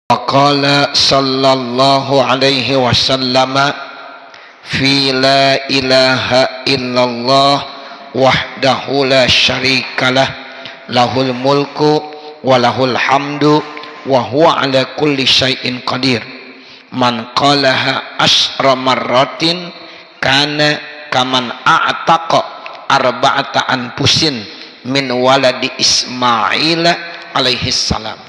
Qala sallallahu alaihi wasallam fi la ilaha illallah wahdahu la syarikalah lahul mulku wa lahul hamdu wa huwa ala kulli syai'in qadir. Man qalaha asra marratin kana kaman a'taqa arba'ata anfusin min waladi Ismail alaihi salam.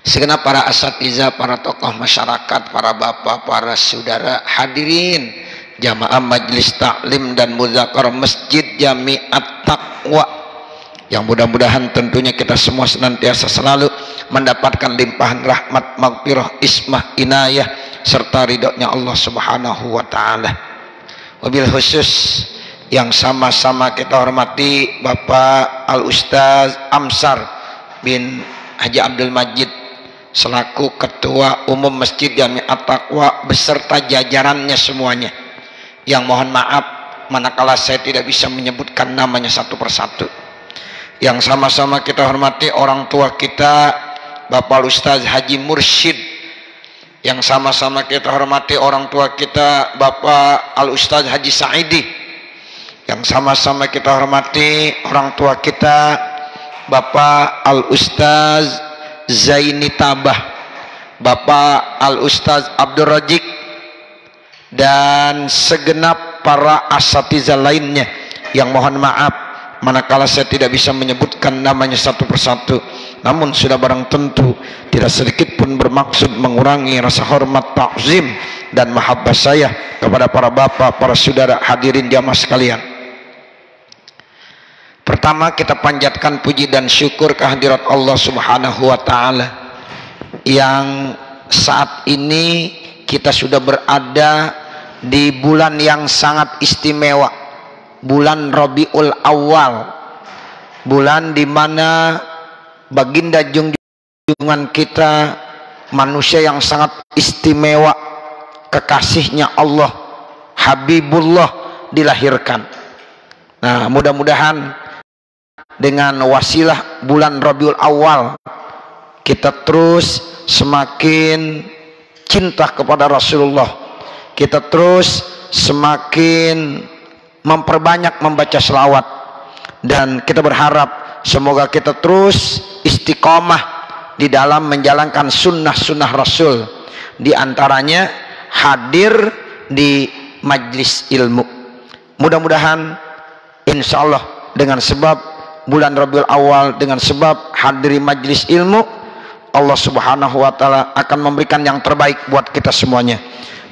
Segenap para asatidzah, para tokoh masyarakat, para bapak, para saudara, hadirin jamaah majelis taklim dan mudzakar Masjid Jamiat Taqwa, yang mudah-mudahan tentunya kita semua senantiasa selalu mendapatkan limpahan rahmat, maghfirah, ismah, inayah serta ridhonya Allah Subhanahu wa taala. Wabil khusus yang sama-sama kita hormati Bapak Al Ustaz Amsar bin Haji Abdul Majid selaku Ketua Umum Masjid Jamiat Taqwa beserta jajarannya semuanya, yang mohon maaf manakala saya tidak bisa menyebutkan namanya satu persatu. Yang sama-sama kita hormati orang tua kita Bapak Ustaz Haji Mursyid, yang sama-sama kita hormati orang tua kita Bapak Al Ustaz Haji Saidi, yang sama-sama kita hormati orang tua kita Bapak Al Ustaz Zaini Tabah, Bapak Al Ustaz Abdul Rajiq, dan segenap para asatidzah lainnya yang mohon maaf manakala saya tidak bisa menyebutkan namanya satu persatu, namun sudah barang tentu tidak sedikit pun bermaksud mengurangi rasa hormat, takzim dan mahabbah saya kepada para bapak, para saudara, hadirin jamaah sekalian. Pertama, kita panjatkan puji dan syukur kehadirat Allah Subhanahu wa taala yang saat ini kita sudah berada di bulan yang sangat istimewa, bulan Rabiul Awal, bulan di mana baginda junjungan kita, manusia yang sangat istimewa, kekasihnya Allah, Habibullah, dilahirkan. Nah, mudah-mudahan dengan wasilah bulan Rabiul Awal kita terus semakin cinta kepada Rasulullah, kita terus semakin memperbanyak membaca selawat, dan kita berharap semoga kita terus istiqomah di dalam menjalankan sunnah-sunnah Rasul, di antaranya hadir di majlis ilmu. Mudah-mudahan insya Allah dengan sebab bulan Rabiul Awal, dengan sebab hadiri majlis ilmu, Allah Subhanahu wa taala akan memberikan yang terbaik buat kita semuanya.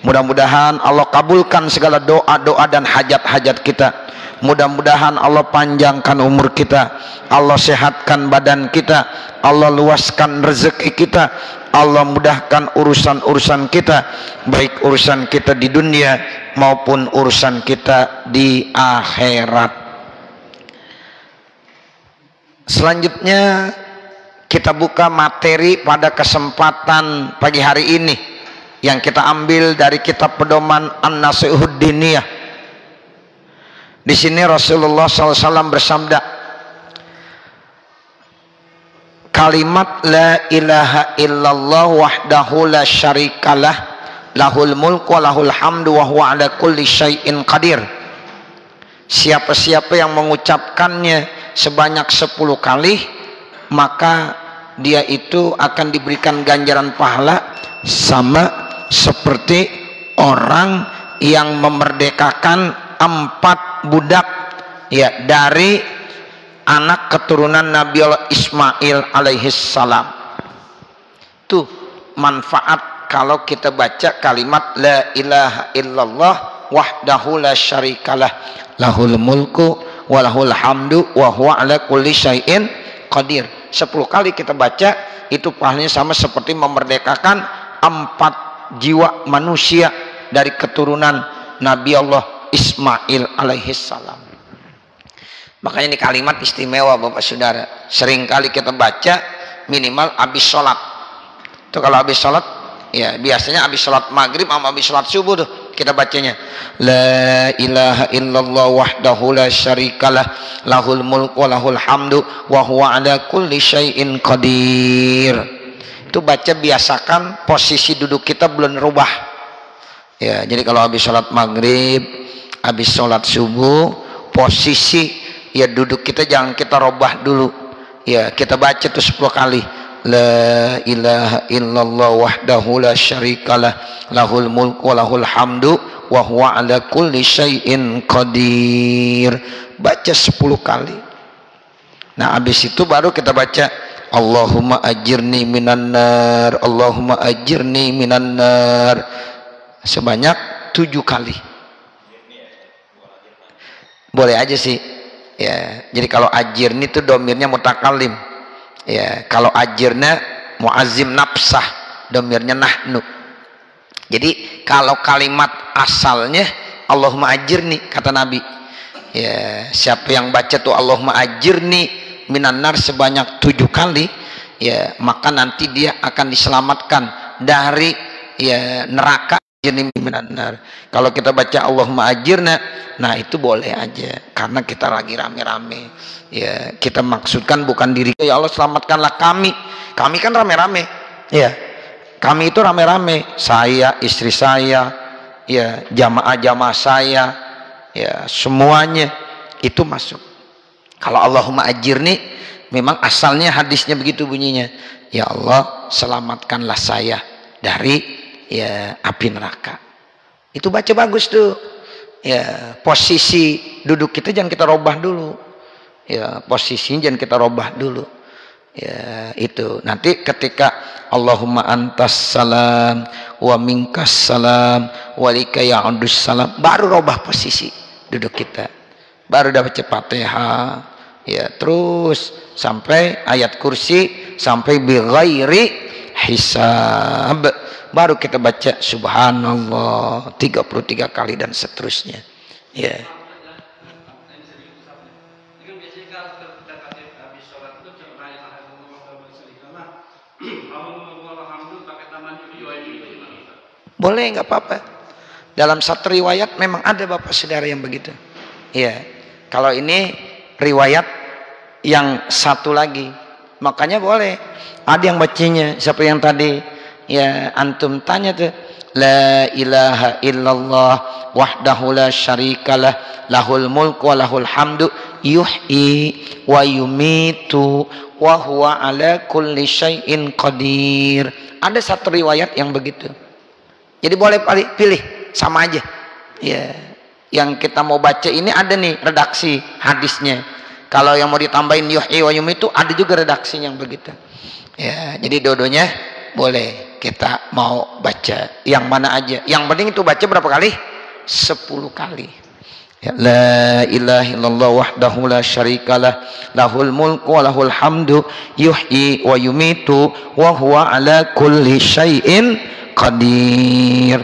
Mudah-mudahan Allah kabulkan segala doa-doa dan hajat-hajat kita. Mudah-mudahan Allah panjangkan umur kita, Allah sehatkan badan kita, Allah luaskan rezeki kita, Allah mudahkan urusan-urusan kita, baik urusan kita di dunia maupun urusan kita di akhirat. Selanjutnya kita buka materi pada kesempatan pagi hari ini yang kita ambil dari kitab pedoman An-Nasihud Diniyah. Di sini Rasulullah SAW bersabda, kalimat la ilaha illallah wahdahu la syarikalah lahul mulku wa lahul hamdu wa huwa ala kulli syai'in qadir. Siapa-siapa yang mengucapkannya sebanyak 10 kali, maka dia itu akan diberikan ganjaran pahala sama seperti orang yang memerdekakan 4 budak, ya, dari anak keturunan Nabi Allah Ismail alaihi salam. Tuh manfaat kalau kita baca kalimat la ilaha illallah wahdahu la syarikalah lahul mulku walahul hamdu wa huwa ala kulli syai'in qadir. 10 kali kita baca itu pahalanya sama seperti memerdekakan 4 jiwa manusia dari keturunan Nabi Allah Ismail alaihi salam. Makanya ini kalimat istimewa Bapak Saudara. Sering kali kita baca minimal habis sholat. Itu kalau habis sholat, ya biasanya habis sholat maghrib sama habis sholat subuh tuh kita bacanya la ilaha illallah wahdahu la syarikalah lahul mulku wa lahul hamdu wa huwa ala kulli syai'in qadir. itu baca biasakan posisi duduk kita belum rubah. Ya, jadi kalau habis sholat maghrib, habis sholat subuh, posisi ya duduk kita jangan kita rubah dulu. Ya, kita baca tuh 10 kali. La ilaha illallah wahdahu la syarikalah lahul mulku wa lahul hamdu wa huwa ala kulli syai'in qadir. Baca 10 kali. Nah, habis itu baru kita baca Allahumma ajirni minan nar, Allahumma ajirni minan nar, sebanyak 7 kali. Boleh aja sih. Ya, jadi kalau ajirni itu domirnya mutakalim. Ya, kalau ajirna muazzim nafsah, domirnya nahnu. Jadi kalau kalimat asalnya Allahumma ajirni, kata Nabi. Ya, siapa yang baca tuh Allahumma ajirni minan nar sebanyak 7 kali, ya maka nanti dia akan diselamatkan dari ya neraka. Minan nar. Kalau kita baca Allahumma ajirna, nah itu boleh aja karena kita lagi rame-rame. Ya, kita maksudkan bukan diri, ya Allah selamatkanlah kami. Kami kan rame-rame. Ya. Kami itu rame-rame. Saya, istri saya, ya, jamaah-jamaah saya, ya, semuanya itu masuk. Kalau Allahumma ajirni memang asalnya hadisnya begitu bunyinya. Ya Allah, selamatkanlah saya dari ya api neraka. Itu baca bagus tuh. Ya, posisi duduk kita jangan kita robah dulu. Ya, posisinya jangan kita robah dulu. Ya, itu. Nanti ketika Allahumma antas salam wa minkas salam walika ya'udus salam, baru robah posisi duduk kita. Baru dapat Fatihah. Ya, terus sampai ayat kursi, sampai bi ghairi hisab. Baru kita baca subhanallah 33 kali dan seterusnya. Ya. Boleh, nggak apa-apa. Dalam satu riwayat memang ada bapak saudara yang begitu. Ya. Kalau ini riwayat yang satu lagi, makanya boleh. Ada yang bacanya, siapa yang tadi ya antum tanya tuh, la ilaha illallah wahdahu la syarikalah lahul mulku wa lahul hamdu yuhyi wa yumitu wa huwa ala kulli syai'in qadir. Ada satu riwayat yang begitu. Jadi boleh pilih, sama aja. Ya, yang kita mau baca ini ada nih redaksi hadisnya. Kalau yang mau ditambahin yuhyi wa yumitu ada juga redaksi yang begitu. Ya, jadi dua-duanya boleh kita mau baca yang mana aja. Yang penting itu baca berapa kali? 10 kali. Ya, la ilaha illallah wahdahu la syarikalah lahul mulku wa lahul hamdu yuhyi wa yumitu wa huwa ala kulli syai'in qadir.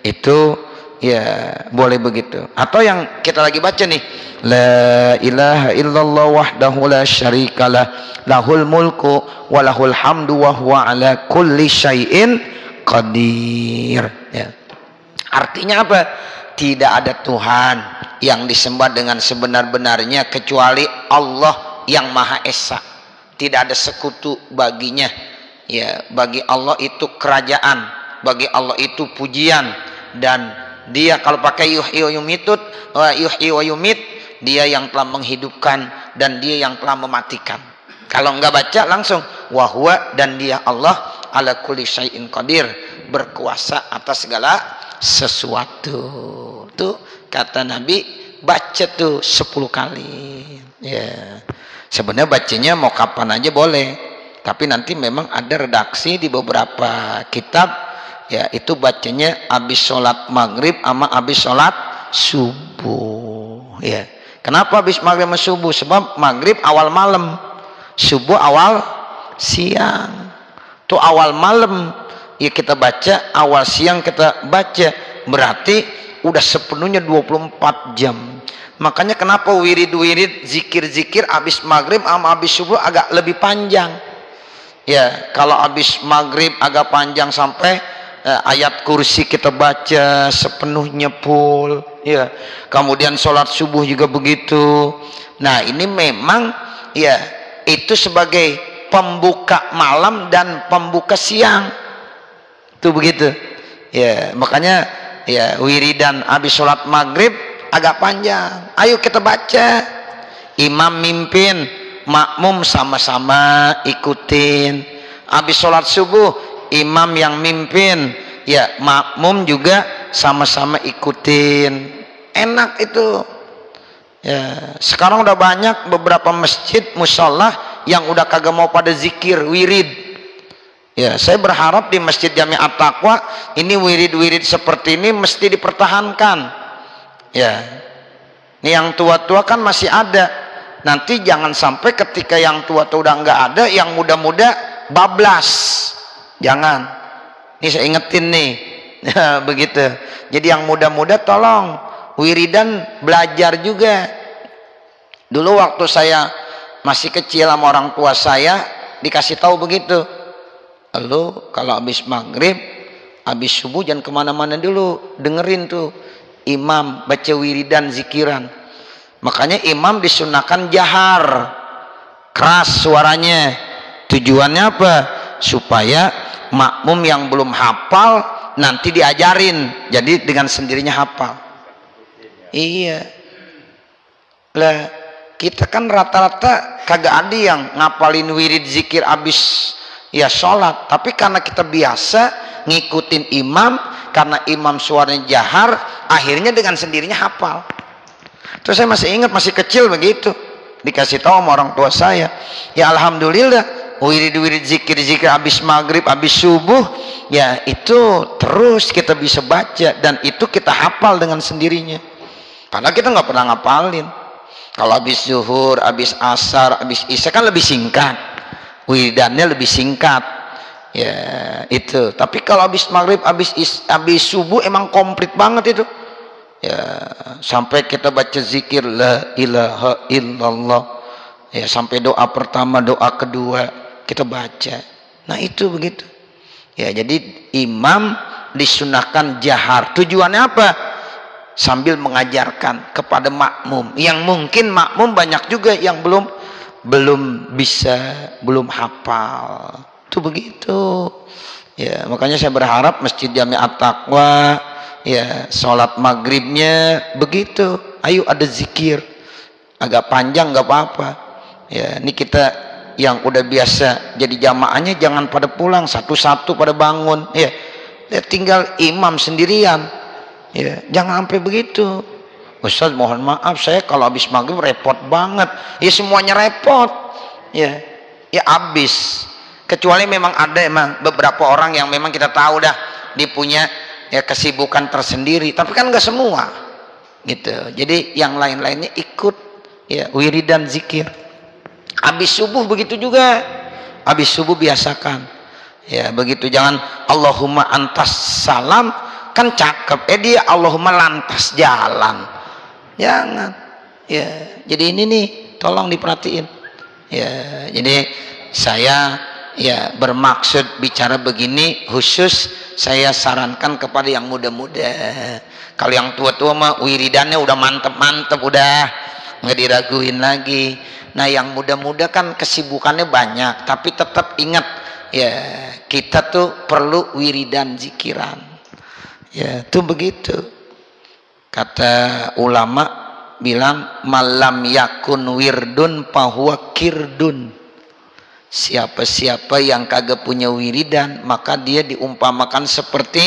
Itu ya boleh begitu. Atau yang kita lagi baca nih, la ilaha illallah wahdahu la syarikalah lahul mulku wa lahul hamdu wa huwa ala kulli syai'in qadir. Ya. Artinya apa? Tidak ada Tuhan yang disembah dengan sebenar-benarnya kecuali Allah yang Maha Esa. Tidak ada sekutu baginya. Ya, bagi Allah itu kerajaan, bagi Allah itu pujian, dan dia kalau pakai yuhyi wa yumit, dia yang telah menghidupkan dan dia yang telah mematikan. Kalau enggak baca langsung wahwa, dan dia Allah ala kulli syai'in qadir, berkuasa atas segala sesuatu. Tuh kata Nabi, baca tuh 10 kali. Ya. Sebenarnya bacanya mau kapan aja boleh, tapi nanti memang ada redaksi di beberapa kitab, ya itu bacanya habis sholat maghrib sama habis sholat subuh. Ya. Kenapa habis maghrib sama subuh? Sebab maghrib awal malam, subuh awal siang. Tuh awal malam ya kita baca, awal siang kita baca, berarti udah sepenuhnya 24 jam. Makanya kenapa wirid-wirid, zikir-zikir habis maghrib sama habis subuh agak lebih panjang. Ya, kalau habis maghrib agak panjang sampai ayat kursi kita baca sepenuhnya full. Ya, kemudian sholat subuh juga begitu. Nah, ini memang ya itu sebagai pembuka malam dan pembuka siang. Itu begitu. Ya, makanya ya wiridan habis sholat maghrib agak panjang. Ayo kita baca. Imam mimpin, makmum sama-sama ikutin. Habis sholat subuh, imam yang mimpin, ya makmum juga sama-sama ikutin. Enak itu. Ya, sekarang udah banyak beberapa masjid musholah yang udah kagak mau pada zikir wirid. Ya, saya berharap di Masjid Jami At-Taqwa ini wirid-wirid seperti ini mesti dipertahankan. Ya, ini yang tua-tua kan masih ada. Nanti jangan sampai ketika yang tua-tua udah nggak ada, yang muda-muda bablas. Jangan. Ini saya ingetin nih. Ya, begitu. Jadi yang muda-muda tolong wiridan belajar juga. Dulu waktu saya masih kecil sama orang tua saya dikasih tahu begitu. Lu kalau habis maghrib, habis subuh jangan kemana-mana dulu, dengerin tuh imam baca wiridan zikiran. Makanya imam disunahkan jahar, keras suaranya. Tujuannya apa? Supaya makmum yang belum hafal nanti diajarin, jadi dengan sendirinya hafal. Iya lah, kita kan rata-rata kagak ada yang ngapalin wirid zikir abis ya sholat, tapi karena kita biasa ngikutin imam, karena imam suaranya jahar, akhirnya dengan sendirinya hafal. Terus saya masih ingat, masih kecil begitu, dikasih tahu sama orang tua saya. Ya alhamdulillah, wirid-wirid zikir-zikir abis maghrib, abis subuh, ya itu terus kita bisa baca, dan itu kita hafal dengan sendirinya. Padahal kita nggak pernah ngapalin. Kalau habis zuhur, habis asar, habis isya kan lebih singkat, wiridannya lebih singkat. Ya itu. Tapi kalau habis maghrib, habis subuh emang komplit banget itu. Ya sampai kita baca zikir la ilaha illallah. Ya sampai doa pertama, doa kedua kita baca. Nah itu begitu. Ya jadi imam disunahkan jahar. Tujuannya apa? Sambil mengajarkan kepada makmum, yang mungkin makmum banyak juga yang belum bisa, belum hafal. Itu begitu. Ya, makanya saya berharap Masjid Jami At-Taqwa ya sholat maghribnya begitu. Ayo ada zikir. Agak panjang nggak apa-apa. Ya, ini kita yang udah biasa jadi jamaahnya jangan pada pulang, satu-satu pada bangun. Ya, tinggal imam sendirian. Ya, jangan sampai begitu. Ustaz mohon maaf, saya kalau habis maghrib repot banget. Ya semuanya repot. Ya, ya habis. Kecuali memang ada emang beberapa orang yang memang kita tahu dah dia punya ya kesibukan tersendiri. Tapi kan nggak semua. Gitu. Jadi yang lain-lainnya ikut ya wiridan zikir. Habis subuh begitu juga. Habis subuh biasakan. Ya begitu, jangan Allahumma antas salam. Kan cakep, dia Allahumma lantas jalan. Jangan. Ya, jadi ini nih tolong diperhatiin. Ya, jadi saya ya bermaksud bicara begini khusus saya sarankan kepada yang muda-muda. Kalau yang tua-tua mah wiridannya udah mantep-mantep, udah nggak diraguin lagi. Nah, yang muda-muda kan kesibukannya banyak, tapi tetap ingat ya kita tuh perlu wiridan zikiran. Ya itu begitu. Kata ulama bilang malam yakun wirdun fahuwa kirdun. Siapa-siapa yang kagak punya wiridan maka dia diumpamakan seperti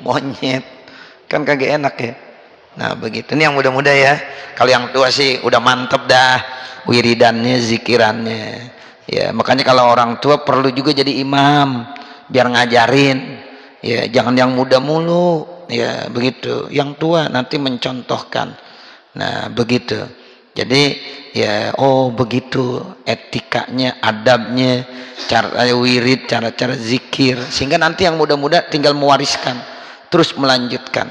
monyet. Kan kagak enak ya. Nah begitu. Ini yang muda-muda ya. Kalau yang tua sih udah mantep dah wiridannya, zikirannya. Ya makanya kalau orang tua perlu juga jadi imam biar ngajarin. Ya jangan yang muda mulu, ya begitu. Yang tua nanti mencontohkan. Nah begitu. Jadi ya oh begitu etikanya, adabnya, cara wirid, cara-cara zikir, sehingga nanti yang muda-muda tinggal mewariskan, terus melanjutkan.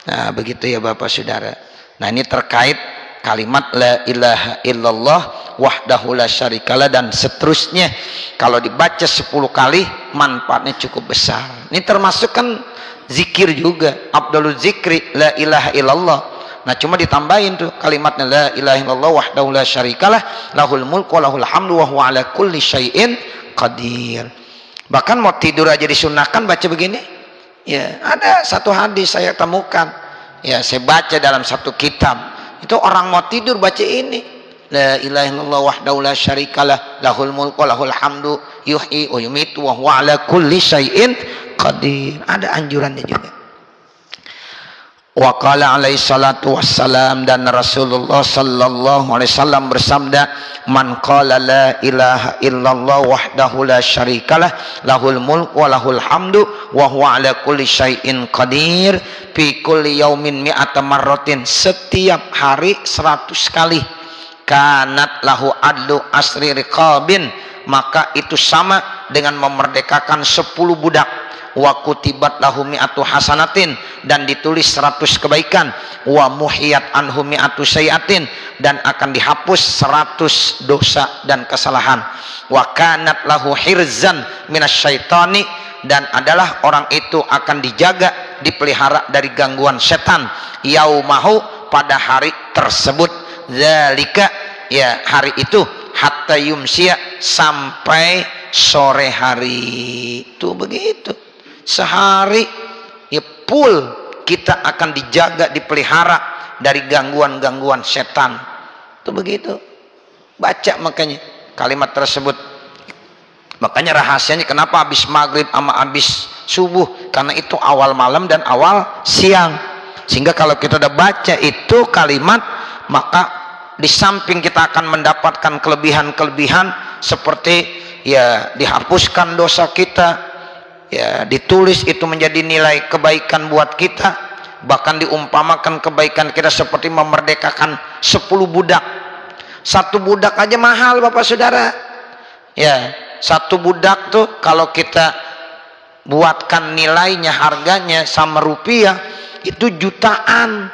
Nah begitu ya Bapak Saudara. Nah ini terkait kalimat la ilaha illallah wahdahu la syarikalah dan seterusnya. Kalau dibaca 10 kali manfaatnya cukup besar. Ini termasuk kan zikir juga. Afdhalul zikri la ilaha illallah Nah cuma ditambahin tuh kalimatnya la ilaha illallah wahdahu la syarikalah lahul mulku wa lahul hamdu wa huwa ala kulli syai'in qadir. Bahkan mau tidur aja disunahkan baca begini. Ya, ada satu hadis saya temukan. Ya, saya baca dalam satu kitab. Itu orang mau tidur baca ini. La ilaha illallah wahdahu la syarikalah lahul mulku wa lahul hamdu yuhyi wa yumitu wa huwa ala kulli syai'in qadir. Ada anjurannya juga. Wa qala alaihi salatu wassalam, dan Rasulullah sallallahu alaihi wasallam bersabda, man qala la ilaha illallah wahdahu la syarikalah lahul mulku wa lahul hamdu wa huwa ala kulli syai'in qadir fi kulli yaumin mi'ata marratin, setiap hari 100 kali, kanat lahu adlu asri riqabin, maka itu sama dengan memerdekakan 10 budak. Wa kutibat lahu mi'atu hasanatin, dan ditulis 100 kebaikan. Wa muhiyat anhu mi'atu sayiatin, dan akan dihapus 100 dosa dan kesalahan. Wa kanat lahu hirzan minasyaitani, dan adalah orang itu akan dijaga, dipelihara dari gangguan setan. Yaumahu, pada hari tersebut. Zalika, ya hari itu, hatta yumsia, sampai sore hari. Itu begitu. Sehari ya full kita akan dijaga, dipelihara dari gangguan-gangguan setan. Itu begitu. Baca makanya kalimat tersebut. Makanya rahasianya kenapa habis maghrib sama habis subuh, karena itu awal malam dan awal siang. Sehingga kalau kita udah baca itu kalimat, maka di samping kita akan mendapatkan kelebihan-kelebihan seperti ya dihapuskan dosa kita, ya ditulis itu menjadi nilai kebaikan buat kita, bahkan diumpamakan kebaikan kita seperti memerdekakan 10 budak. Satu budak aja mahal Bapak Saudara. Ya, satu budak tuh kalau kita buatkan nilainya, harganya sama rupiah itu jutaan.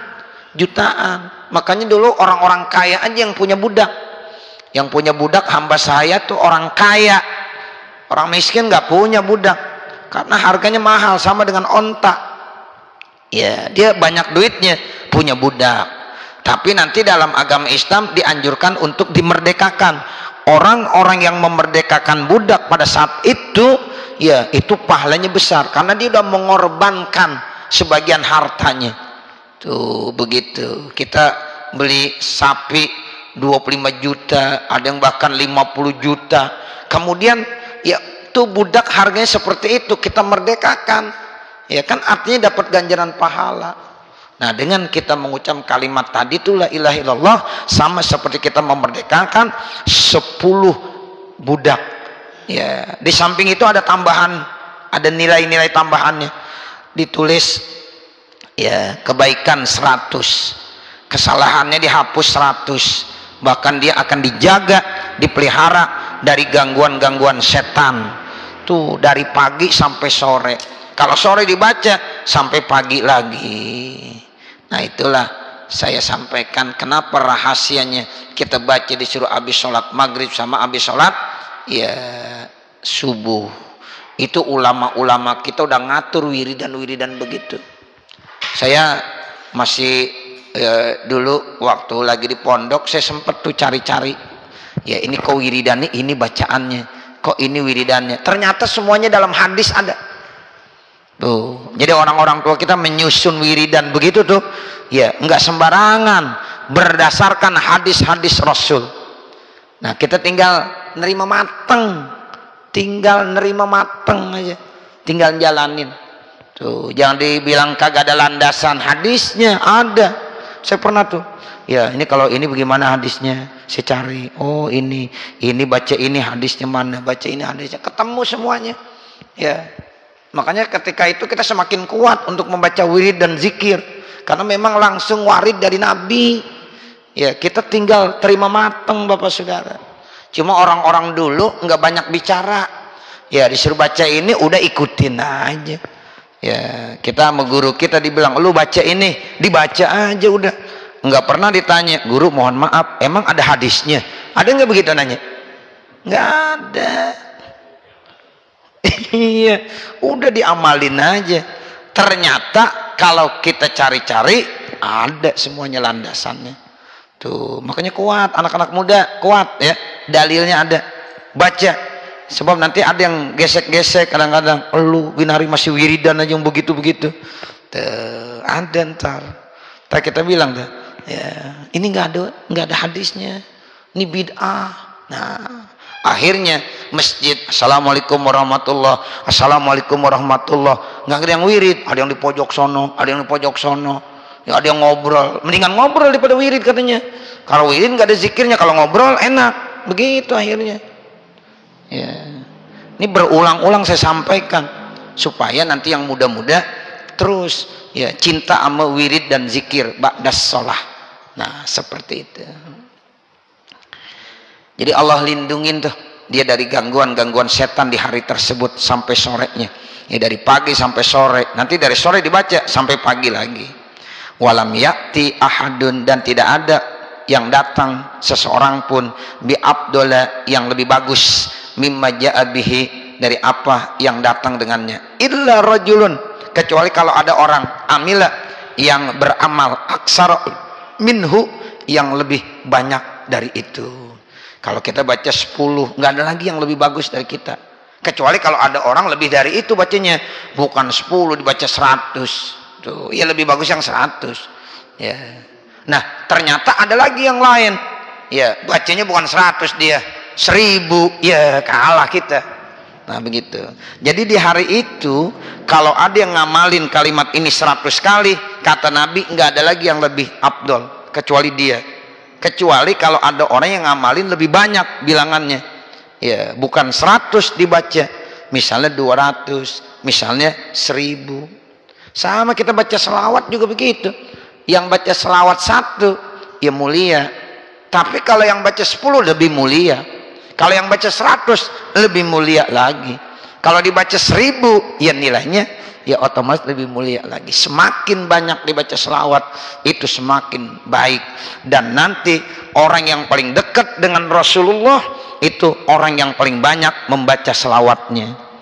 Makanya dulu orang-orang kaya aja yang punya budak. Yang punya budak hamba saya tuh orang kaya. Orang miskin nggak punya budak. Karena harganya mahal, sama dengan onta. Ya, dia banyak duitnya, punya budak. Tapi nanti dalam agama Islam dianjurkan untuk dimerdekakan. Orang-orang yang memerdekakan budak pada saat itu, ya itu pahalanya besar. Karena dia sudah mengorbankan sebagian hartanya. Tuh begitu. Kita beli sapi 25 juta, ada yang bahkan 50 juta. Kemudian ya itu budak harganya seperti itu, kita merdekakan, ya kan artinya dapat ganjaran pahala. Nah dengan kita mengucap kalimat tadi itu la ilaha illallah, sama seperti kita memerdekakan 10 budak. Ya, di samping itu ada tambahan, ada nilai-nilai tambahannya, ditulis ya kebaikan 100, kesalahannya dihapus 100, bahkan dia akan dijaga, dipelihara dari gangguan-gangguan setan. Tuh dari pagi sampai sore. Kalau sore dibaca sampai pagi lagi. Nah itulah saya sampaikan kenapa rahasianya kita baca disuruh habis sholat maghrib sama habis sholat ya subuh. Itu ulama-ulama kita udah ngatur wiridan begitu. Saya masih dulu waktu lagi di pondok saya sempat tuh cari-cari. Ya ini kok wiridannya, ini bacaannya, kok ini wiridannya, ternyata semuanya dalam hadis ada tuh. Jadi orang-orang tua kita menyusun wiridan begitu tuh ya enggak sembarangan, berdasarkan hadis-hadis Rasul. Nah kita tinggal nerima mateng aja, tinggal jalanin tuh. Jangan dibilang kagak ada landasan, hadisnya ada. Saya pernah tuh ya ini kalau ini bagaimana hadisnya, saya cari, oh ini baca ini hadisnya mana, baca ini hadisnya, ketemu semuanya ya. Makanya ketika itu kita semakin kuat untuk membaca wirid dan zikir, karena memang langsung warid dari Nabi ya. Kita tinggal terima mateng Bapak Saudara. Cuma orang-orang dulu nggak banyak bicara ya, disuruh baca ini udah ikutin aja ya. Kita sama guru kita dibilang lu baca ini, dibaca aja udah. Nggak pernah ditanya, guru mohon maaf emang ada hadisnya, ada nggak begitu nanya? Nggak ada. Iya, udah diamalin aja. Ternyata kalau kita cari-cari ada semuanya landasannya. Tuh, makanya kuat, anak-anak muda kuat ya. Dalilnya ada. Baca. Sebab nanti ada yang gesek-gesek kadang-kadang, lu binari masih wiridan aja yang begitu-begitu. Tuh, ada ntar. Tak kita bilang tuh, ya, ini nggak ada hadisnya. Ini bid'ah. Nah, akhirnya masjid, assalamualaikum warahmatullah, assalamualaikum warahmatullah, nggak ada yang wirid, ada yang di pojok sono, ada yang di pojok sono. Ya, ada yang ngobrol, mendingan ngobrol daripada wirid katanya. Kalau wirid nggak ada zikirnya, kalau ngobrol enak. Begitu akhirnya. Ya, ini berulang-ulang saya sampaikan supaya nanti yang muda-muda terus ya cinta sama wirid dan zikir ba'das sholah. Nah seperti itu. Jadi Allah lindungin tuh dia dari gangguan-gangguan setan di hari tersebut sampai sorenya. Ya dari pagi sampai sore. Nanti dari sore dibaca sampai pagi lagi. Walam yakti ahadun, dan tidak ada yang datang seseorang pun bi abdola yang lebih bagus mimma ja'a bihi, dari apa yang datang dengannya, illa rajulun, kecuali kalau ada orang amila yang beramal aksar minhu, yang lebih banyak dari itu. Kalau kita baca 10 nggak ada lagi yang lebih bagus dari kita, kecuali kalau ada orang lebih dari itu bacanya, bukan 10 dibaca 100. Tuh, ya lebih bagus yang 100 ya. Nah ternyata ada lagi yang lain ya, bacanya bukan 100, dia 1000, ya kalah kita. Nah begitu. Jadi di hari itu kalau ada yang ngamalin kalimat ini 100 kali, kata Nabi nggak ada lagi yang lebih afdol kecuali dia, kecuali kalau ada orang yang ngamalin lebih banyak bilangannya ya, bukan 100 dibaca, misalnya 200, misalnya 1000. Sama kita baca selawat juga begitu. Yang baca selawat 1 ya mulia, tapi kalau yang baca 10 lebih mulia. Kalau yang baca 100 lebih mulia lagi. Kalau dibaca 1000 ya nilainya ya otomatis lebih mulia lagi. Semakin banyak dibaca selawat itu semakin baik. Dan nanti orang yang paling dekat dengan Rasulullah itu orang yang paling banyak membaca selawatnya.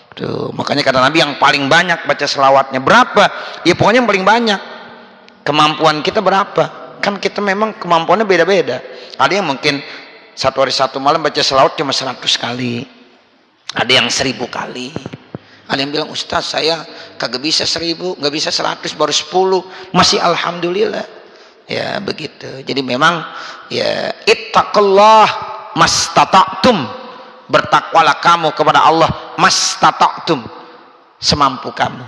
Tuh, makanya kata Nabi yang paling banyak baca selawatnya berapa? Ya pokoknya yang paling banyak. Kemampuan kita berapa? Kan kita memang kemampuannya beda-beda. Ada yang mungkin satu hari satu malam baca selawat cuma 100 kali. Ada yang 1000 kali. Ada yang bilang, Ustaz saya kagak bisa 1000, nggak bisa 100, baru 10. Masih alhamdulillah. Ya begitu. Jadi memang ya ittaqullah mastata'tum. Bertakwalah kamu kepada Allah mastata'tum, semampu kamu.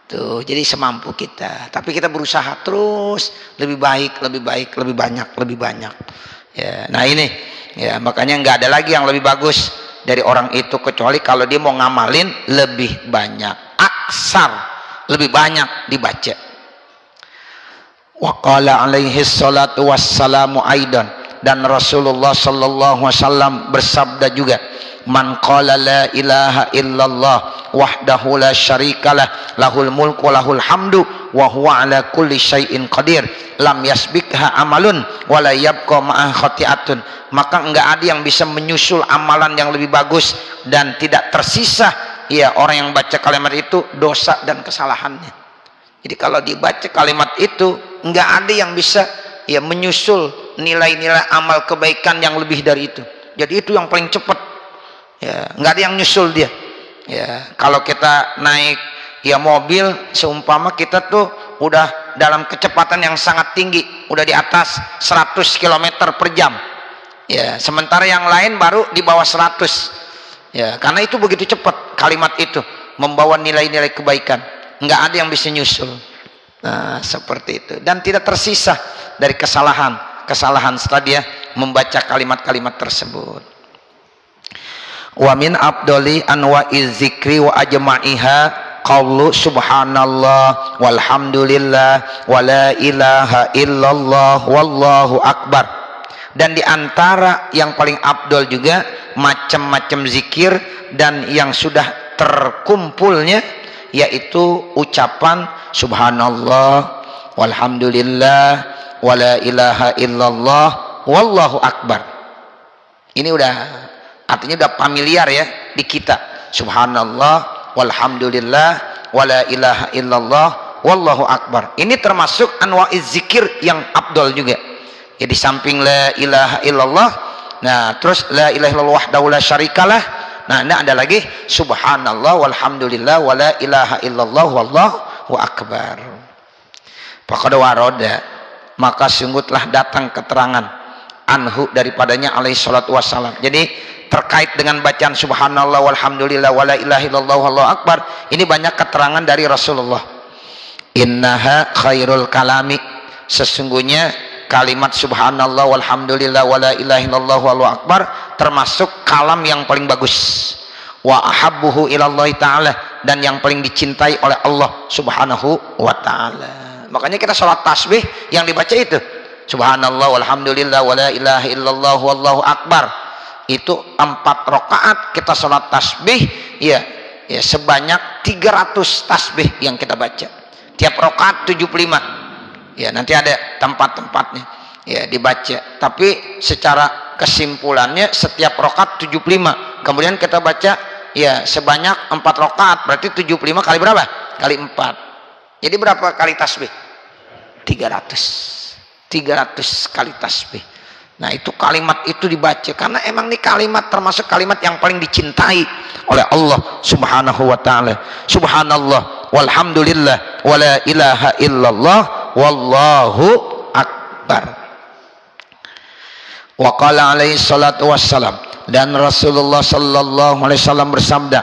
Tuh, jadi semampu kita. Tapi kita berusaha terus lebih baik, lebih baik, lebih banyak, lebih banyak. Ya, nah ini ya makanya nggak ada lagi yang lebih bagus dari orang itu kecuali kalau dia mau ngamalin lebih banyak, aksar, lebih banyak dibaca. Wa qala alaihi salatu wassalamu aidan, dan Rasulullah sallallahu alaihi wasallam bersabda juga, man qala la ilaha illallah wahdahu la syarikalah lahul mulku wa lahul hamdu wa huwa ala kulli syai'in qadir lam yasbikha amalun wa la yabqa ma'a khati'atun, maka enggak ada yang bisa menyusul amalan yang lebih bagus dan tidak tersisa ya orang yang baca kalimat itu dosa dan kesalahannya. Jadi kalau dibaca kalimat itu enggak ada yang bisa ya menyusul nilai-nilai amal kebaikan yang lebih dari itu. Jadi itu yang paling cepat ya, nggak ada yang nyusul dia ya. Kalau kita naik ya mobil seumpama kita tuh udah dalam kecepatan yang sangat tinggi, udah di atas 100 km per jam ya, sementara yang lain baru di bawah 100 ya, karena itu begitu cepat kalimat itu membawa nilai-nilai kebaikan, nggak ada yang bisa nyusul. Nah seperti itu, dan tidak tersisa dari kesalahan setelah dia membaca kalimat-kalimat tersebut. Wa min abdoli anwa'iz zikri wa ajma'iha qawlu subhanallah walhamdulillah wa la ilaha illallah wallahu akbar. Dan diantara yang paling abdol juga macam-macam zikir dan yang sudah terkumpulnya yaitu ucapan subhanallah walhamdulillah wa la ilaha illallah wallahu akbar. Ini udah artinya udah familiar ya di kita, subhanallah walhamdulillah wa la ilaha illallah wallahu akbar. Ini termasuk anwa'iz zikir yang afdal juga. Ya, di samping la ilaha illallah, nah terus la ilaha illallah wahdahu la syarikalah. Nah, ini ada lagi subhanallah walhamdulillah wala ilaha illallah wallahu akbar. Faqad waroda, maka sungguh telah datang keterangan anhu daripadanya alaihi salatu wassalam. Jadi terkait dengan bacaan subhanallah walhamdulillah wala ilaha illallah wallahu akbar, ini banyak keterangan dari Rasulullah. Innaha khairul kalami, sesungguhnya kalimat subhanallah walhamdulillah wala ilaha illallah wallahu akbar termasuk kalam yang paling bagus. Wa ahabbuhu ilallahi ta'ala, dan yang paling dicintai oleh Allah subhanahu wa ta'ala. Makanya kita sholat tasbih yang dibaca itu subhanallah walhamdulillah wala ilaha illallah wallahu akbar. Itu 4 rakaat kita sholat tasbih, ya sebanyak 300 tasbih yang kita baca. Tiap rakaat 75. Ya, nanti ada tempat-tempatnya ya dibaca. Tapi secara kesimpulannya setiap rakaat 75. Kemudian kita baca ya sebanyak 4 rakaat, berarti 75 kali berapa? Kali 4. Jadi berapa kali tasbih? 300 kali tasbih. Nah, itu kalimat itu dibaca karena emang ini kalimat termasuk kalimat yang paling dicintai oleh Allah subhanahu wa ta'ala. Subhanallah walhamdulillah wala ilaha illallah wallahu akbar. Wa qala alaihi salatu wassalam, dan Rasulullah sallallahu alaihi wasallam bersabda,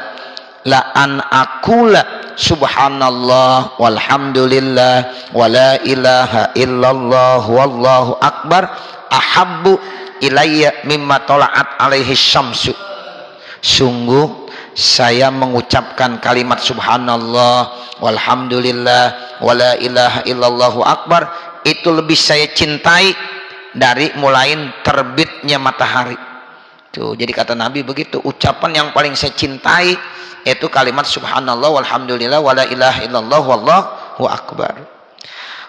la an aqula subhanallah walhamdulillah wala ilaha illallah wallahu akbar ahabbu ilayya mimma tola'at alaihi syamsu. Sungguh saya mengucapkan kalimat subhanallah walhamdulillah wala ilaha illallah akbar itu lebih saya cintai dari mulai terbitnya matahari. Tuh, jadi kata Nabi begitu, ucapan yang paling saya cintai yaitu kalimat subhanallah walhamdulillah wala ilaha illallah wallahu akbar.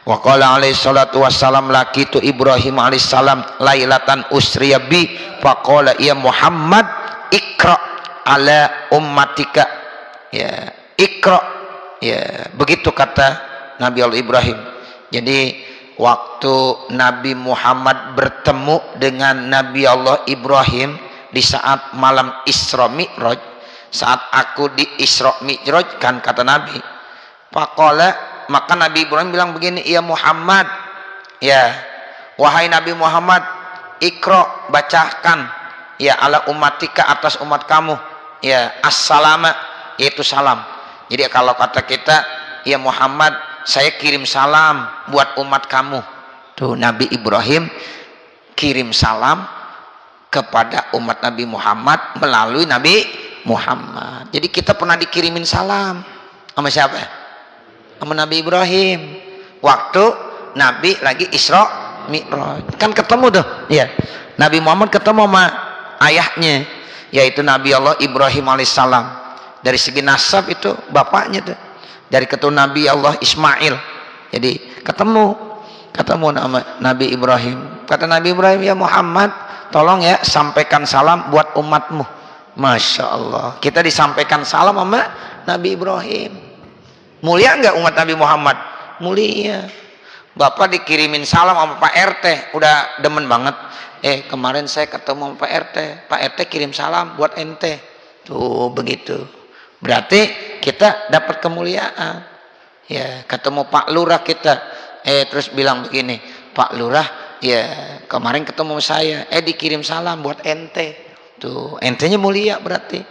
Wa qala alaihi salatu wassalam, laqitu Ibrahim alaihi salam lailatan usriya bi faqala ya Muhammad ikra ala ummatika. Ya, ikra. Ya, begitu kata Nabi Allah Ibrahim. Jadi waktu Nabi Muhammad bertemu dengan Nabi Allah Ibrahim di saat malam Isra Mi'raj, saat aku di Isra Mi'raj kan kata Nabi, faqala, maka Nabi Ibrahim bilang begini, ya Muhammad, ya wahai Nabi Muhammad, ikra, bacakan ya ala ummatika, atas umat kamu, ya assalama, yaitu salam. Jadi kalau kata kita, ya Muhammad, saya kirim salam buat umat kamu. Tuh, Nabi Ibrahim kirim salam kepada umat Nabi Muhammad melalui Nabi Muhammad. Jadi kita pernah dikirimin salam sama siapa? Sama Nabi Ibrahim. Waktu Nabi lagi Isra Mi'raj. Kan ketemu tuh, ya. Nabi Muhammad ketemu sama ayahnya, yaitu Nabi Allah Ibrahim alaihissalam. Dari segi nasab itu bapaknya tuh, dari keturunan Nabi Allah Ismail. Jadi ketemu nama Nabi Ibrahim. Kata Nabi Ibrahim, ya Muhammad, tolong ya sampaikan salam buat umatmu. Masya Allah, kita disampaikan salam sama Nabi Ibrahim. Mulia nggak umat Nabi Muhammad? Mulia. Bapak dikirimin salam sama Pak RT, udah demen banget. Kemarin saya ketemu sama Pak RT, Pak RT kirim salam buat ente. Tuh, begitu. Berarti kita dapat kemuliaan. Ya, ketemu Pak Lurah kita, terus bilang begini, Pak Lurah, ya kemarin ketemu saya, dikirim salam buat ente. Tuh, entenya mulia berarti.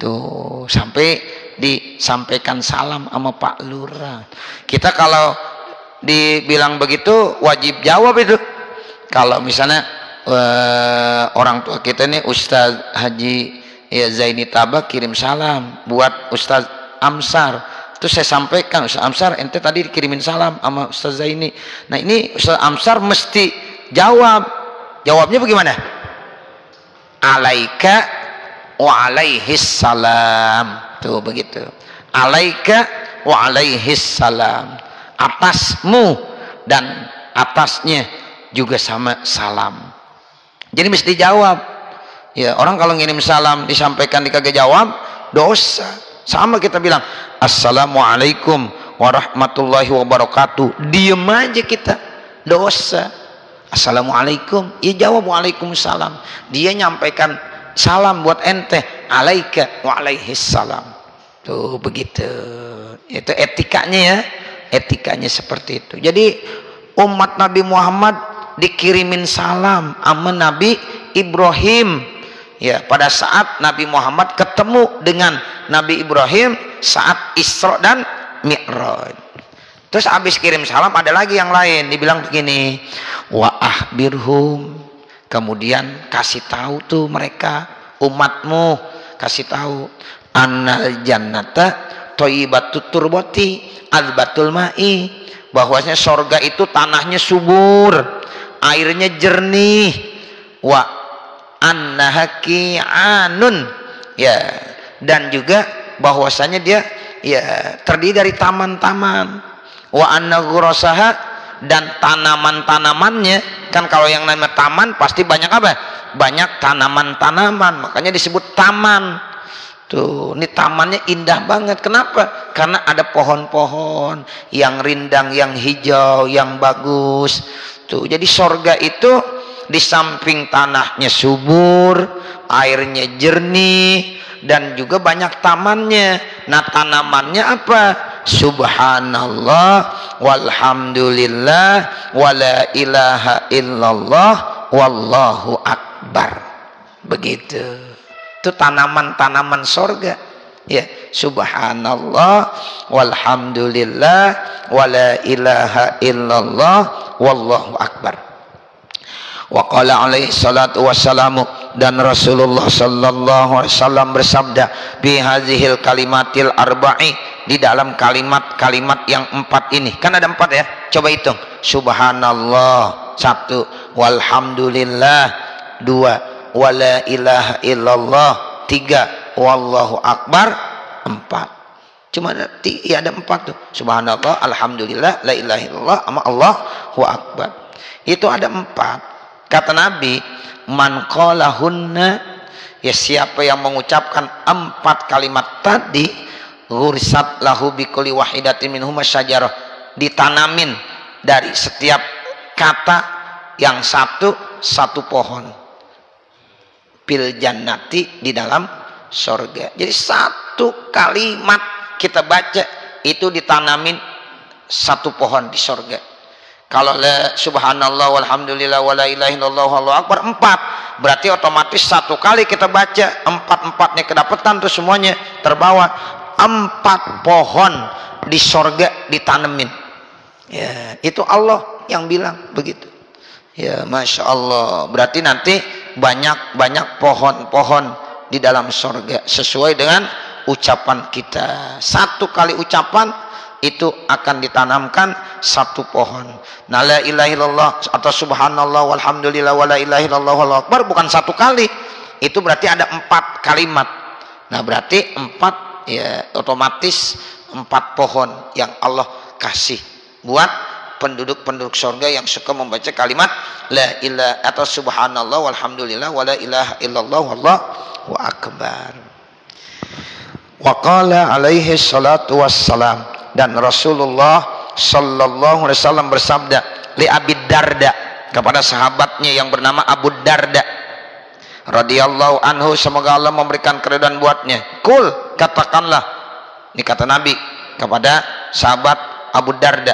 Tuh, sampai disampaikan salam sama Pak Lurah. Kita kalau dibilang begitu wajib jawab itu. Kalau misalnya orang tua kita nih Ustaz Haji ya Zaini Tabak kirim salam buat Ustaz Amsar, terus saya sampaikan, Ustaz Amsar, ente tadi dikirimin salam sama Ustaz Zaini. Nah, ini Ustaz Amsar mesti jawab. Jawabnya bagaimana? Alaika wa alaihis salam. Tuh, begitu. Alaika wa alaihis salam. Atasmu dan atasnya juga sama salam. Jadi mesti jawab. Ya, orang kalau ngirim salam disampaikan dikagak jawab, dosa. Sama kita bilang assalamualaikum warahmatullahi wabarakatuh, diem aja kita, dosa. Assalamualaikum, ya jawab waalaikumsalam. Dia nyampaikan salam buat ente, alaika wa alaihis salam. Tuh begitu. Itu etikanya ya, etikanya seperti itu. Jadi umat Nabi Muhammad dikirimin salam sama Nabi Ibrahim. Ya, pada saat Nabi Muhammad ketemu dengan Nabi Ibrahim saat Isra dan Mi'raj. Terus habis kirim salam ada lagi yang lain, dibilang begini, wa ahbirhum, kemudian kasih tahu tuh mereka, umatmu, kasih tahu, annal jannata thayyibatut turbati azbatul ma'i, bahwasanya sorga itu tanahnya subur, airnya jernih, wa annahaki'anun, ya, dan juga bahwasanya dia ya terdiri dari taman-taman, wa anna ghurasaha, dan tanaman-tanamannya, kan kalau yang namanya taman pasti banyak apa? Banyak tanaman-tanaman, makanya disebut taman. Tuh, ini tamannya indah banget. Kenapa? Karena ada pohon-pohon yang rindang, yang hijau, yang bagus. Tuh, jadi sorga itu di samping tanahnya subur, airnya jernih, dan juga banyak tamannya. Nah, tanamannya apa? Subhanallah walhamdulillah wala ilaha illallah wallahu akbar. Begitu. Itu tanaman-tanaman sorga. Ya, subhanallah walhamdulillah wala ilaha illallah wallahu akbar. Wa qala alaihi salatu wassalamu, dan Rasulullah sallallahu alaihi wasallam bersabda, bi hadzihil kalimatil arba'i, di dalam kalimat-kalimat yang 4 ini. Kan ada 4 ya, coba hitung. Subhanallah 1, walhamdulillah 2, wala ilaha illallah 3, wallahu akbar 4. Cuma ada 4 tuh. Subhanallah, alhamdulillah, la ilaha illallah, sama Allahu akbar. Itu ada 4. Kata Nabi, man qalahunna, ya siapa yang mengucapkan 4 kalimat tadi, ghursat lahu bikulli wahidatin minhuma syajarah, ditanamin dari setiap kata yang satu pohon, fil jannati, di dalam sorga. Jadi 1 kalimat kita baca itu ditanamin 1 pohon di sorga. Kalau subhanallah walhamdulillah wala ilaha illallah wallahu akbar 4, berarti otomatis 1 kali kita baca 4-4-nya kedapatan tuh, semuanya terbawa. 4 pohon di sorga ditanemin. Ya, itu Allah yang bilang begitu. Ya, masya Allah. Berarti nanti banyak pohon-pohon di dalam sorga sesuai dengan ucapan kita. 1 kali ucapan itu akan ditanamkan 1 pohon. Nah, la ilaha illallah atau subhanallah walhamdulillah wala ilaha illallah wallahu akbar bukan 1 kali. Itu berarti ada 4 kalimat. Nah, berarti 4, ya otomatis 4 pohon yang Allah kasih buat penduduk-penduduk surga yang suka membaca kalimat la ilaha atau subhanallah walhamdulillah wala ilaha illallah wallahu akbar. Wa qala alaihi salatu wassalam, dan Rasulullah sallallahu alaihi wasallam bersabda li Abi Darda, kepada sahabatnya yang bernama Abu Darda radhiyallahu anhu, semoga Allah memberikan keridhaan buatnya, kul, katakanlah, ini kata Nabi kepada sahabat Abu Darda,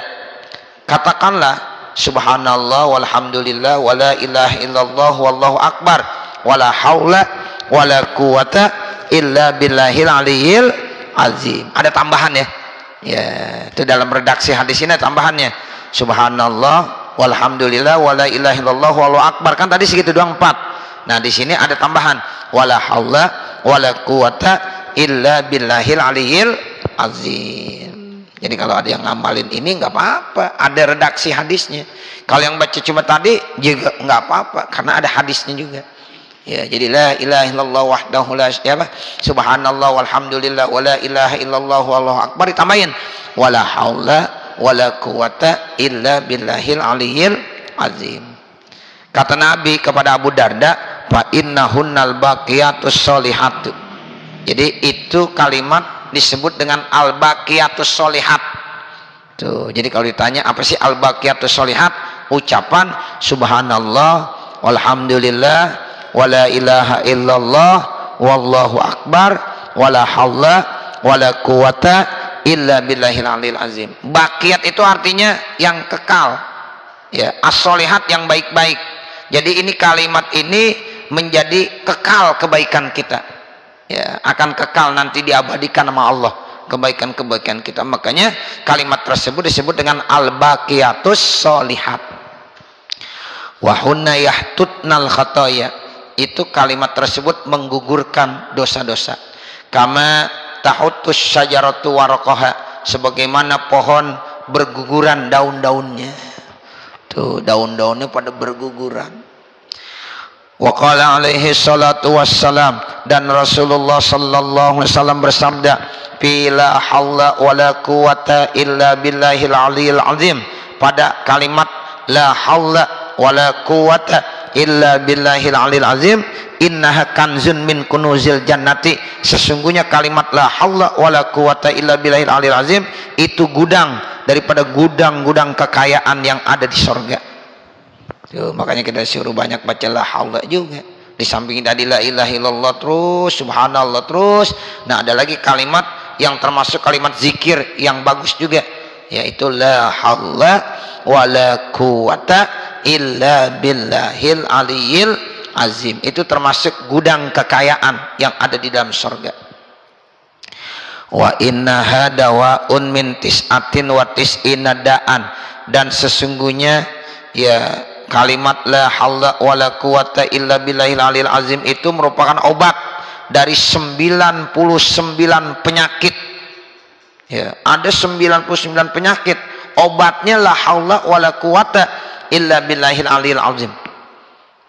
katakanlah subhanallah walhamdulillah wala ilaha illallah wallahu akbar wala haula wala quwata illa billahil aliyil azim. Ada tambahan ya. Ya, itu dalam redaksi hadis ini tambahannya. Subhanallah walhamdulillah wala ilaha illallah wallahu akbar. Kan tadi segitu doang 4. Nah, di sini ada tambahan wala haula wala quwata illa billahil aliyil azim. Jadi kalau ada yang ngamalin ini nggak apa-apa, ada redaksi hadisnya. Kalau yang baca cuma tadi juga nggak apa-apa karena ada hadisnya juga. Ya, jadi la ilaha illallah wahdahu la syarika, subhanallah walhamdulillah wala ilaha illallah wallahu akbar, ditambahin wala haula wala quwata illa billahil aliyil azim. Kata Nabi kepada Abu Darda, fa innahunnal baqiyatus sholihat. Jadi itu kalimat disebut dengan al baqiyatus sholihat. Tuh, jadi kalau ditanya apa sih al-baqiyatus sholihat, ucapan subhanallah walhamdulillah wala ilaha illallah wallahu akbar wala haula wala quwata illa billahil aliyil azim. Baqiyat itu artinya yang kekal, ya, as-sholihat yang baik-baik. Jadi ini kalimat ini menjadi kekal kebaikan kita, ya, akan kekal nanti diabadikan sama Allah kebaikan-kebaikan kita. Makanya kalimat tersebut disebut dengan al-baqiyatus sholihat. Wa hunna yahtutnal khataya, itu kalimat tersebut menggugurkan dosa-dosa. Kama tahutus syajaratu waraqaha, sebagaimana pohon berguguran daun-daunnya. Tuh, daun-daunnya pada berguguran. Wa qala alaihi salatu wassalam, dan Rasulullah sallallahu alaihi wasallam bersabda, la haula wala quwata illa billahil aliyil azim. Pada kalimat la haula wala quwata illa billahil aliyil azim, innaha kanzun min kunuzil jannati, sesungguhnya kalimat la haula wala quwata illa billahil aliyil azim itu gudang daripada gudang-gudang kekayaan yang ada di sorga. Tuh, makanya kita suruh banyak baca la haula juga. Di samping tadi la ilaha illallah terus, subhanallah terus. Nah, ada lagi kalimat yang termasuk kalimat zikir yang bagus juga, yaitu la haula wala quwata illa billahil aliyil azim. Itu termasuk gudang kekayaan yang ada di dalam surga. Wa innaha dawaun min tis'atin wa tis'ina da'an, dan sesungguhnya ya kalimat la haula wala quwata illa billahil aliyil azim itu merupakan obat dari 99 penyakit. Ya, ada 99 penyakit, obatnya la haula wala quwata illa billahil aliyil azim.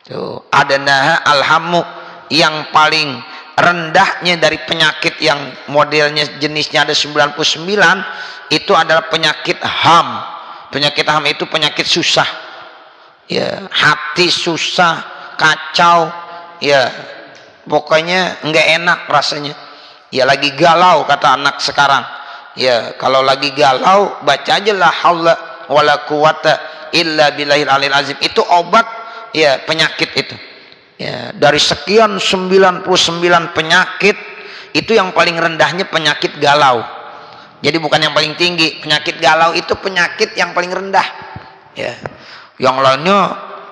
Tuh, adanaha alhamu, yang paling rendahnya dari penyakit yang modelnya jenisnya ada 99 itu adalah penyakit ham. Penyakit ham itu penyakit susah, ya, hati susah, kacau, ya, pokoknya nggak enak rasanya, ya, lagi galau kata anak sekarang, ya, kalau lagi galau baca aja la haula wala quwata illa billahil aliyil azim, itu obat, ya, penyakit itu. Ya, dari sekian 99 penyakit itu yang paling rendahnya penyakit galau. Jadi bukan yang paling tinggi, penyakit galau itu penyakit yang paling rendah, ya. Yang lainnya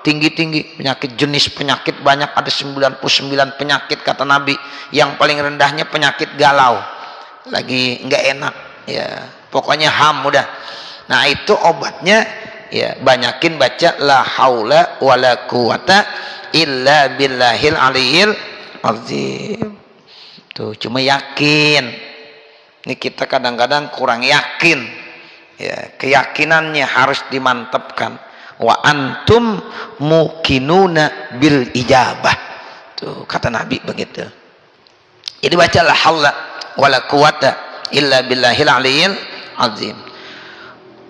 tinggi-tinggi, penyakit jenis penyakit banyak, ada 99 penyakit kata Nabi. Yang paling rendahnya penyakit galau, lagi nggak enak, ya, pokoknya ham udah. Nah, itu obatnya, ya, banyakin baca la haula wala quwata illa billahil aliyil azim. Tuh, cuma yakin. Ini kita kadang-kadang kurang yakin, ya, keyakinannya harus dimantapkan. Wa antum muqinuna bil ijabah. Tuh, kata Nabi begitu. Jadi baca la haula wala quwata illa billahil aliyil azim.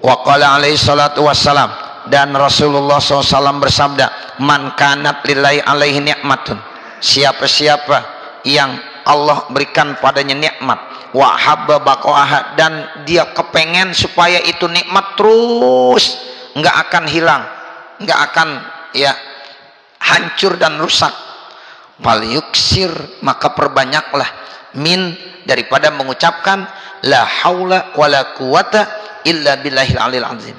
Wa qala alaihi salatu wassalam, dan Rasulullah SAW bersabda, man kanat lillahi alaihi ni'matun, siapa-siapa yang Allah berikan padanya nikmat, wa habba baqaha, dan dia kepengen supaya itu nikmat terus nggak akan hilang, nggak akan, ya, hancur dan rusak, fal yuksir, maka perbanyaklah min, daripada mengucapkan la haula wala quwata illa billahil aliyil azim.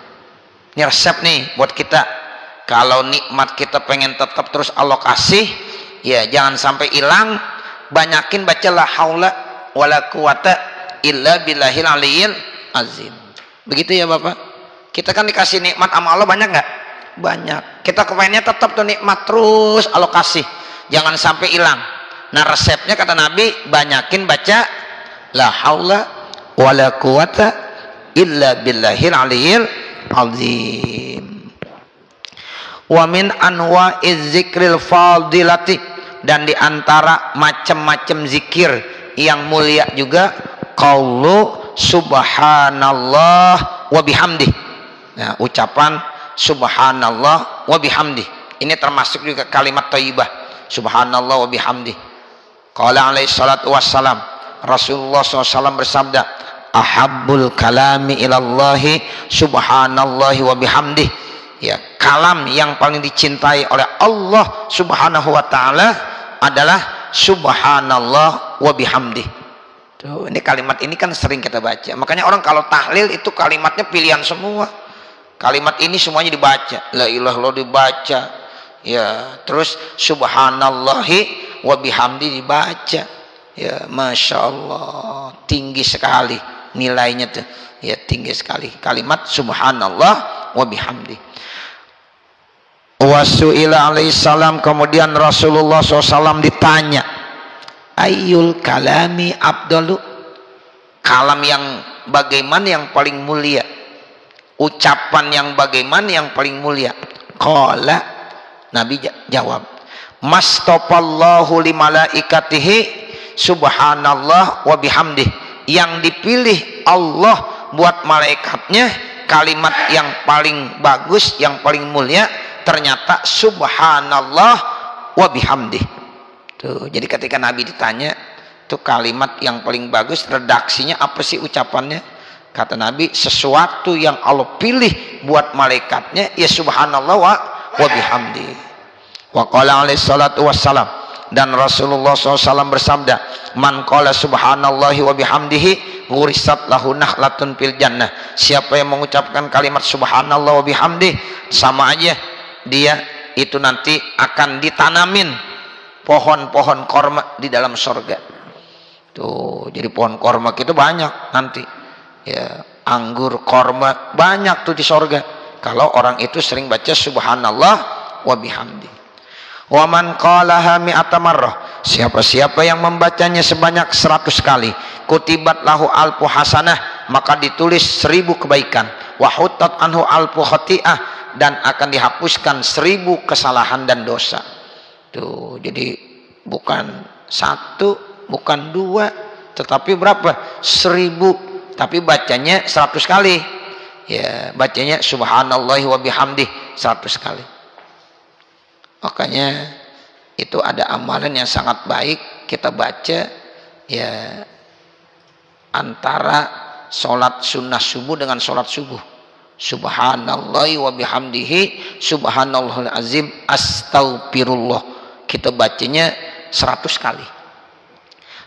Ini resep nih buat kita, kalau nikmat kita pengen tetap terus Allah kasih, ya, jangan sampai hilang, banyakin baca la haula wala quwata illa billahil aliyil azim. Begitu ya Bapak. Kita kan dikasih nikmat sama Allah banyak nggak? Banyak. Kita kepengennya tetap tuh nikmat terus Allah kasih, jangan sampai hilang. Nah, resepnya kata Nabi, banyakin baca la haula wala quwata illa billahil aliyil azim. Wa min anwa'iz zikril fadilati, dan diantara macam-macam zikir yang mulia juga qaulu subhanallah wa bihamdih. Nah, ucapan subhanallah wa bihamdih ini termasuk juga kalimat thayyibah, subhanallah wa bihamdih. Qala alaihi salatu wassalam, Rasulullah SAW bersabda, ahabbul kalami ilallahi subhanallahi wa bihamdih. Ya, kalam yang paling dicintai oleh Allah Subhanahu wa taala adalah subhanallah wa bihamdih. Tuh, ini kalimat ini kan sering kita baca. Makanya orang kalau tahlil itu kalimatnya pilihan semua. Kalimat ini semuanya dibaca. La ilaha illallah dibaca. Ya, terus subhanallahi wa bihamdi dibaca. Ya, masya Allah, tinggi sekali nilainya tuh. Ya, tinggi sekali kalimat subhanallah wa bihamdi. Wasu'ila alaihissalam, kemudian Rasulullah SAW ditanya, ayyul kalami abdalu, kalam yang bagaimana yang paling mulia, ucapan yang bagaimana yang paling mulia. Qala, Nabi jawab, mastafallahu li malaikatihi subhanallah wa bihamdih, yang dipilih Allah buat malaikatnya kalimat yang paling bagus, yang paling mulia ternyata subhanallah wa bihamdih. Tuh, jadi ketika Nabi ditanya tuh kalimat yang paling bagus redaksinya apa sih ucapannya, kata Nabi sesuatu yang Allah pilih buat malaikatnya ya subhanallah wa bihamdih. Wa qala alaihi salatu wassalam, dan Rasulullah SAW bersabda, man qala subhanallahi wa bihamdihi ghurisat lahu nahlatun fil jannah, siapa yang mengucapkan kalimat subhanallah wa bihamdih, sama aja dia itu nanti akan ditanamin pohon-pohon korma di dalam surga. Tuh, jadi pohon korma itu banyak nanti. Ya, anggur korma banyak tuh di surga. Kalau orang itu sering baca subhanallah wa bihamdi. Wa man qalaha mi'ata marrah, siapa-siapa yang membacanya sebanyak 100 kali, kutibat lahu alfu hasanah, maka ditulis 1000 kebaikan, wa hutat anhu alfu khati'ah, dan akan dihapuskan 1000 kesalahan dan dosa. Tuh, jadi bukan 1, bukan 2, tetapi berapa? 1000, tapi bacanya 100 kali. Ya, bacanya subhanallahi wa bihamdih 100 kali. Makanya itu ada amalan yang sangat baik kita baca ya antara sholat sunnah subuh dengan sholat subuh. Subhanallahi wa bihamdihi subhanallahil azim astaghfirullah, kita bacanya 100 kali.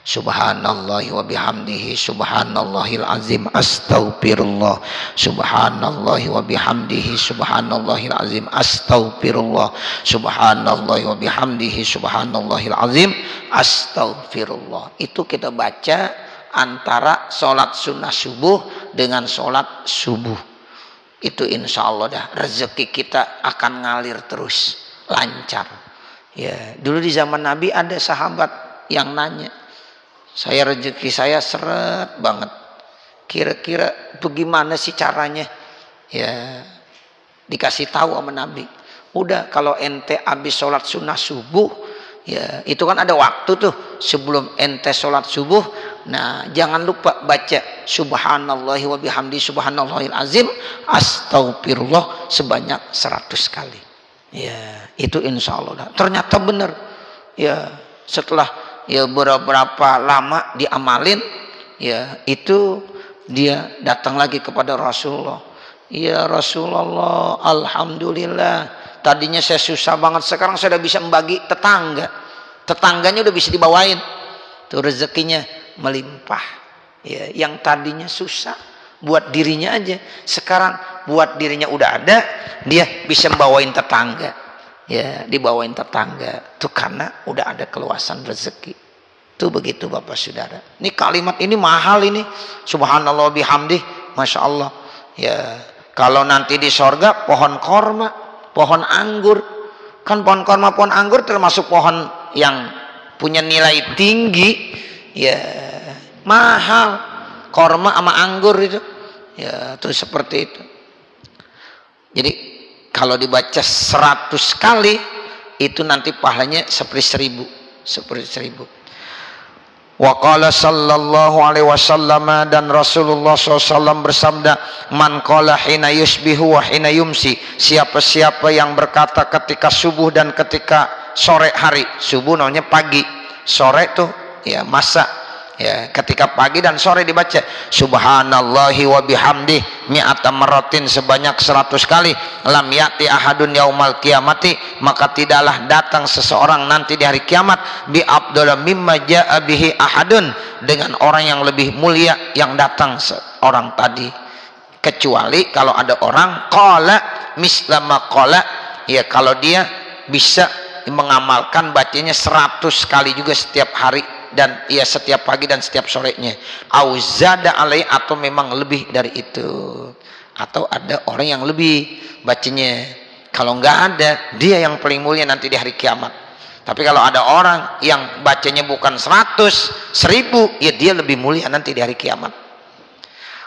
Subhanallahi wa bihamdihi subhanallahil azim astaghfirullah, subhanallahi wa bihamdihi subhanallahil azim astaghfirullah, subhanallahi wa bihamdihi subhanallahil azim astaghfirullah. Itu kita baca antara sholat sunnah subuh dengan sholat subuh. Itu insya Allah dah rezeki kita akan ngalir terus lancar. Ya, dulu di zaman Nabi ada sahabat yang nanya, saya rezeki saya seret banget, kira-kira bagaimana sih caranya? Ya, dikasih tahu sama Nabi, udah kalau ente habis sholat sunnah subuh, ya itu kan ada waktu tuh sebelum ente sholat subuh, nah jangan lupa baca subhanallahi wa bihamdi subhanallahil azim astaghfirullah sebanyak 100 kali. Ya, itu insya Allah. Ternyata benar. Ya, setelah ya beberapa lama diamalin, ya itu dia datang lagi kepada Rasulullah. Ya Rasulullah, alhamdulillah, tadinya saya susah banget, sekarang saya udah bisa membagi tetangga. Tetangganya udah bisa dibawain. Tuh rezekinya melimpah. Ya, yang tadinya susah buat dirinya aja, sekarang buat dirinya udah ada, dia bisa bawain tetangga. Ya, dibawain tetangga. Tuh karena udah ada keluasan rezeki. Tuh begitu Bapak Saudara. Ini kalimat ini mahal ini. Subhanallah bihamdih, masya Allah. Ya, kalau nanti di sorga pohon korma, pohon anggur, kan pohon korma, pohon anggur termasuk pohon yang punya nilai tinggi. Ya, mahal korma sama anggur itu. Ya, terus seperti itu. Jadi kalau dibaca 100 kali itu nanti pahalanya seperti 1000. Wa qala sallallahu alaihi wasallam, dan Rasulullah SAW bersabda, man qala hina yusbihu wa hina yumsi, siapa-siapa yang berkata ketika subuh dan ketika sore hari. Subuh namanya pagi, sore tuh ya masa. Ya, ketika pagi dan sore dibaca subhanallahi wa bihamdi mi'ata marratin sebanyak 100 kali. Lam ya'ti ahadun yaumal qiyamati, maka tidaklah datang seseorang nanti di hari kiamat bi afdala mimma ja'a bihi ahadun, dengan orang yang lebih mulia yang datang seorang tadi, kecuali kalau ada orang qala mislama qala, ya kalau dia bisa mengamalkan bacanya 100 kali juga setiap hari, dan ya setiap pagi dan setiap sorenya, auzada alai, atau memang lebih dari itu, atau ada orang yang lebih bacanya. Kalau nggak ada, dia yang paling mulia nanti di hari kiamat. Tapi kalau ada orang yang bacanya bukan 100, 1000, ya dia lebih mulia nanti di hari kiamat.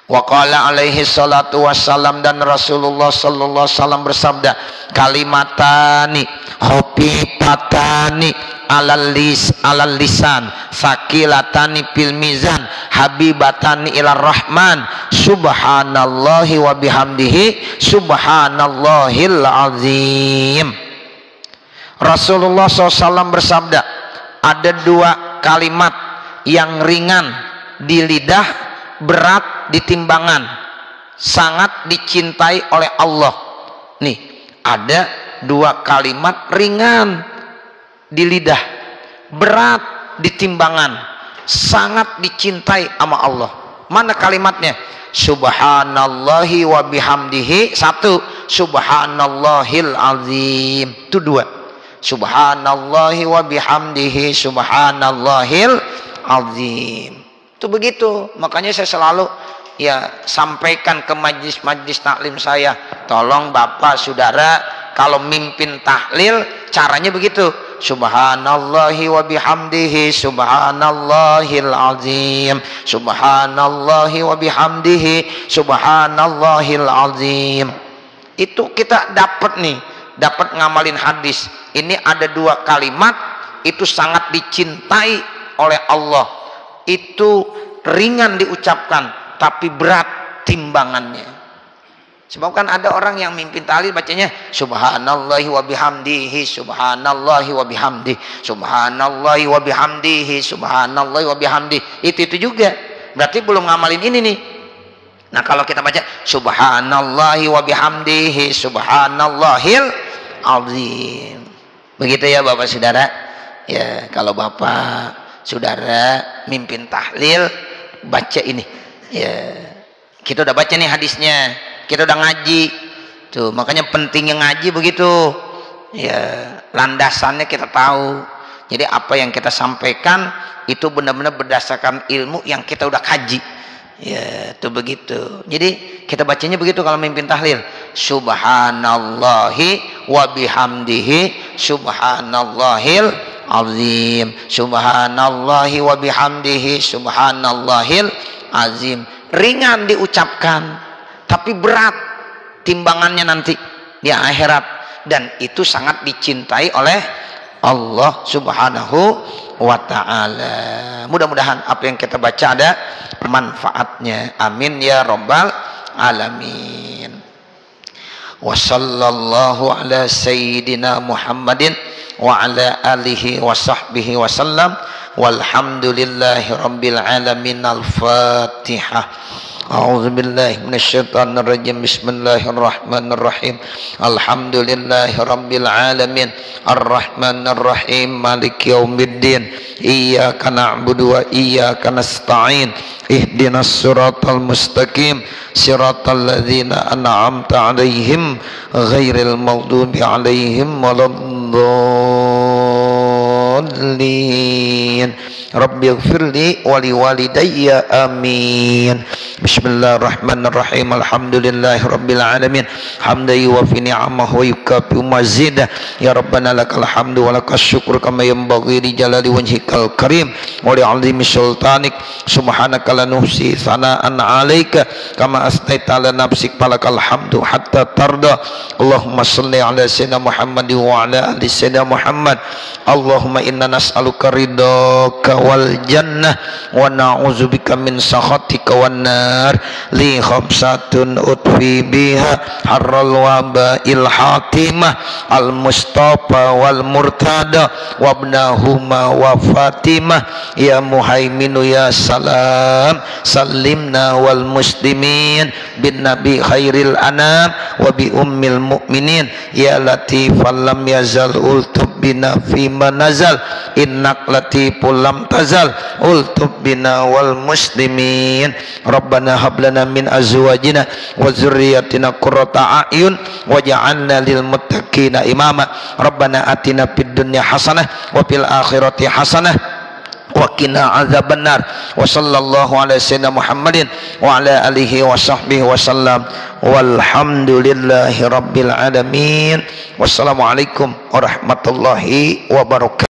Wa qala alaihi salatu wassalam, dan Rasulullah sallallahu alaihi wasallam bersabda, kalimatani khafifatani alal lisan sakilatani fil mizan habibatani ilar rahman subhanallahi wa bihamdihi subhanallahil azim. Rasulullah SAW bersabda, ada 2 kalimat yang ringan di lidah, berat di timbangan, sangat dicintai oleh Allah. Nih, ada 2 kalimat ringan di lidah, berat di timbangan, sangat dicintai sama Allah. Mana kalimatnya? Subhanallahi wa bihamdihi, 1, subhanallahil azim, itu 2. Subhanallahi wa bihamdihi subhanallahil azim. Itu begitu. Makanya saya selalu ya sampaikan ke majlis-majlis taklim saya, tolong Bapak Saudara kalau mimpin tahlil caranya begitu, subhanallahi wa bihamdihi subhanallahil azim, subhanallahi wa bihamdihi subhanallahil azim. Itu kita dapat nih, dapat ngamalin hadis. Ini ada 2 kalimat itu sangat dicintai oleh Allah, itu ringan diucapkan tapi berat timbangannya. Sebab kan ada orang yang mimpin tahlil bacanya subhanallahi wa bihamdihi subhanallahi wa bihamdi subhanallahi wa bihamdihi subhanallahi wa bihamdi, itu juga berarti belum ngamalin ini nih. Nah kalau kita baca subhanallahi wa bihamdihi subhanallahil azim, begitu ya Bapak Saudara. Ya kalau Bapak Saudara mimpin tahlil baca ini, ya kita udah baca nih hadisnya, kita udah ngaji tuh, makanya pentingnya ngaji begitu ya, landasannya kita tahu. Jadi apa yang kita sampaikan itu benar-benar berdasarkan ilmu yang kita udah kaji ya, tuh begitu. Jadi kita bacanya begitu kalau mimpin tahlil, subhanallahi wa bihamdihi subhanallahil azim, subhanallahi wa bihamdihi subhanallahil azim. Ringan diucapkan tapi berat timbangannya nanti di akhirat, dan itu sangat dicintai oleh Allah Subhanahu wa ta'ala. Mudah-mudahan apa yang kita baca ada manfaatnya, amin ya rabbal alamin. Wa sallallahu ala sayyidina Muhammadin wa ala alihi wa sahbihi wa sallam, walhamdulillahi rabbil alamin. Al-Fatihah. A'udzu billahi minasyaitonir rajim. Bismillahirrahmanirrahim. Alhamdulillahi rabbil alamin. Arrahmanir rahim. Maliki yaumiddin. Iyyaka na'budu wa iyyaka nasta'in. Ihdinas siratal mustaqim. Siratal ladzina an'amta 'alaihim ghairil maghdubi 'alaihim waladdallin. Rabbi ighfirli wa liwalidayya amin. Bismillahirrahmanirrahim. Alhamdulillahi rabbil alamin. Hamdan yuwafi ni'amahu wa yukafi mazidah. Ya Rabbana lakal hamdu wa lakas syukur kama yanbaghi li jalali wajhikal karim wa li 'azimi sultanik. Subhanaka la nuhsi sana'an 'alaika kama asnaita 'ala nafsik, falakal hamdu hatta tarda. Allahumma shalli 'ala sayyidina Muhammad wa 'ala ali sayyidina Muhammad. Allahumma inna nas'aluka ridhaka wal jannah wa na'udzubika min sakhatika wan nar li khamsatun utfi biha harral wabail hatimah al mustafa wal murtada wabnahuma wa fatimah ya muhaiminu ya salam sallimna wal muslimin bin nabi khairil anam wa bi ummil mu'minin ya latifan lam yazal ultub bina fima nazal innak latiful lam tazal ultub bina wal muslimin rabbana hablana min azwajina wa zurriyatina qurrata a'yun waj'alna lil muttaqina imama rabbana atina fid dunya hasanah wa fil akhirati hasanah wa qina azabannar wa sallallahu ala sayyidina Muhammadin wa ala alihi wa sahbihi wa sallam walhamdulillahi rabbil alamin wassalamualaikum warahmatullahi wabarakatuh.